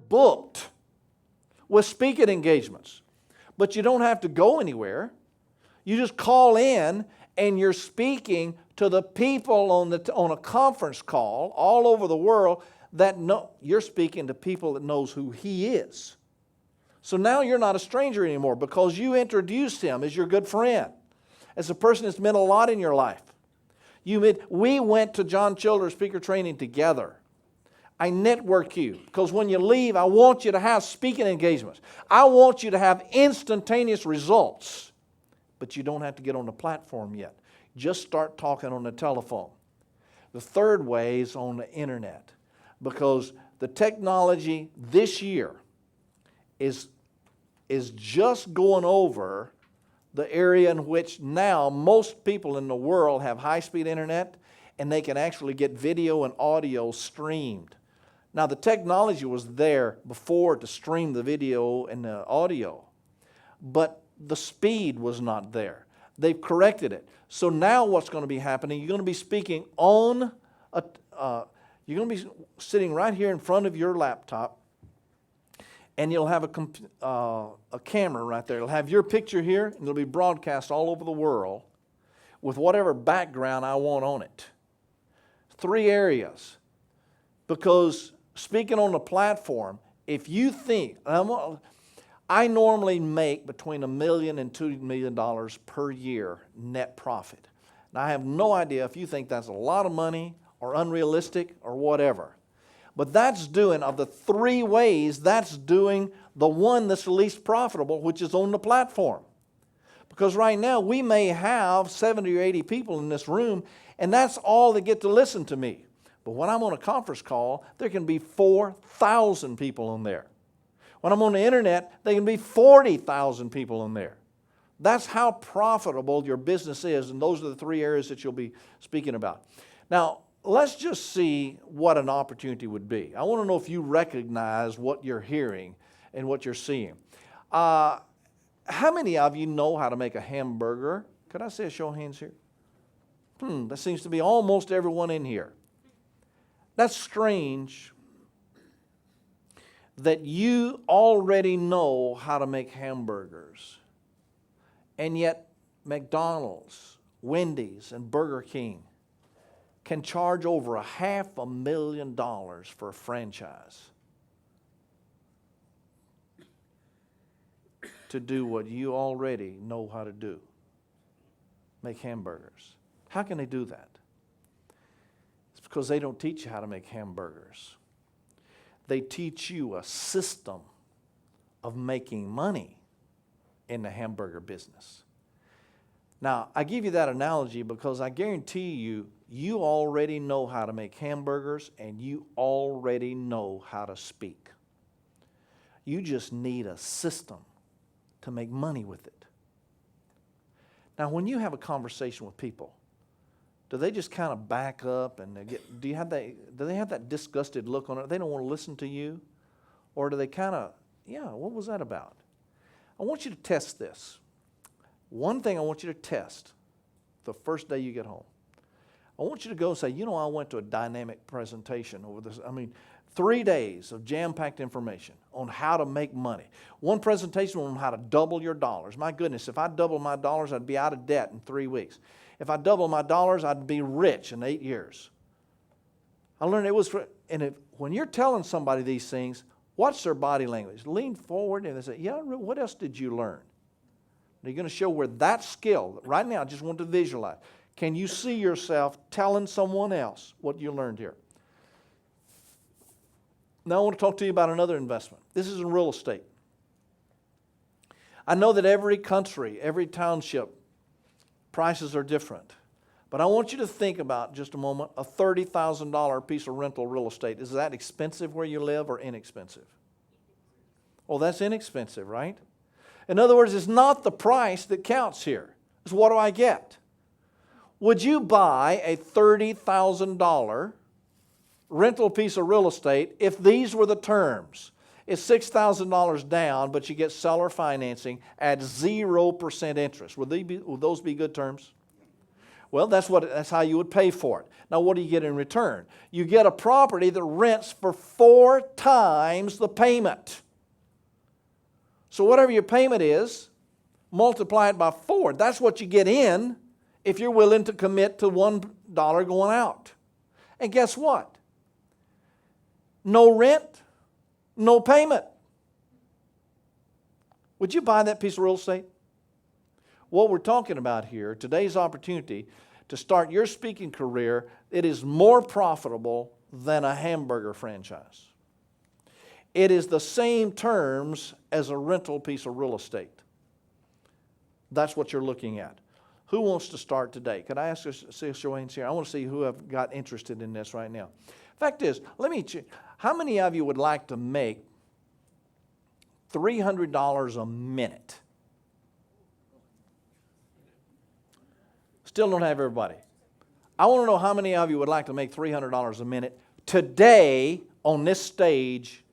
booked with speaking engagements. But you don't have to go anywhere. You just call in and you're speaking to the people on a conference call all over the world that know, you're speaking to people that knows who He is. So now you're not a stranger anymore because you introduced Him as your good friend, as a person that's meant a lot in your life. We went to John Childers speaker training together. I network you because when you leave, I want you to have speaking engagements. I want you to have instantaneous results. But you don't have to get on the platform yet. Just start talking on the telephone. The third way is on the internet, because the technology this year is just going over the area in which now most people in the world have high-speed internet, and they can actually get video and audio streamed. Now, the technology was there before to stream the video and the audio, but the speed was not there. They've corrected it. So now what's going to be happening, you're going to be speaking on, you're going to be sitting right here in front of your laptop, and you'll have a camera right there. It'll have your picture here, and it'll be broadcast all over the world with whatever background I want on it. 3 areas. Because speaking on the platform, if you think, I normally make between $1 million and $2 million per year net profit. Now, I have no idea if you think that's a lot of money or unrealistic or whatever. But that's doing, of the 3 ways, that's doing the one that's the least profitable, which is on the platform. Because right now, we may have 70 or 80 people in this room, and that's all that get to listen to me. But when I'm on a conference call, there can be 4,000 people on there. When I'm on the internet, there can be 40,000 people in there. That's how profitable your business is, and those are the 3 areas that you'll be speaking about. Now, let's just see what an opportunity would be. I want to know if you recognize what you're hearing and what you're seeing. How many of you know how to make a hamburger? Could I say a show of hands here? That seems to be almost everyone in here. That's strange that you already know how to make hamburgers. And yet McDonald's, Wendy's, and Burger King can charge over $500,000 for a franchise to do what you already know how to do, make hamburgers. How can they do that? It's because they don't teach you how to make hamburgers. They teach you a system of making money in the hamburger business. Now, I give you that analogy because I guarantee you, you already know how to make hamburgers and you already know how to speak. You just need a system to make money with it. Now, when you have a conversation with people, do they just kind of back up and do they have that disgusted look on it? They don't want to listen to you? Or do they kind of, what was that about? I want you to test this. One thing I want you to test the first day you get home. I want you to go and say, I went to a dynamic presentation over this. 3 days of jam-packed information on how to make money. One presentation on how to double your dollars. My goodness, if I doubled my dollars, I'd be out of debt in 3 weeks. If I doubled my dollars, I'd be rich in 8 years. I learned it was when you're telling somebody these things, watch their body language. Lean forward and they say, what else did you learn? You're going to show where that skill, right now, I just want to visualize. Can you see yourself telling someone else what you learned here? Now I want to talk to you about another investment. This is in real estate. I know that every country, every township, prices are different. But I want you to think about, just a moment, a $30,000 piece of rental real estate. Is that expensive where you live or inexpensive? Oh, that's inexpensive, right? In other words, it's not the price that counts here. It's what do I get? Would you buy a $30,000 rental piece of real estate if these were the terms? It's $6,000 down, but you get seller financing at 0% interest. Would those be good terms? Well, that's how you would pay for it. Now, what do you get in return? You get a property that rents for 4 times the payment. So whatever your payment is, multiply it by 4. That's what you get in if you're willing to commit to $1 going out. And guess what? No rent, no payment. Would you buy that piece of real estate? What we're talking about here, today's opportunity to start your speaking career, it is more profitable than a hamburger franchise. It is the same terms as a rental piece of real estate. That's what you're looking at. Who wants to start today? Could I ask us, see a show of hands here? I want to see who have got interested in this right now. Fact is, how many of you would like to make $300 a minute? Still don't have everybody. I want to know how many of you would like to make $300 a minute today on this stage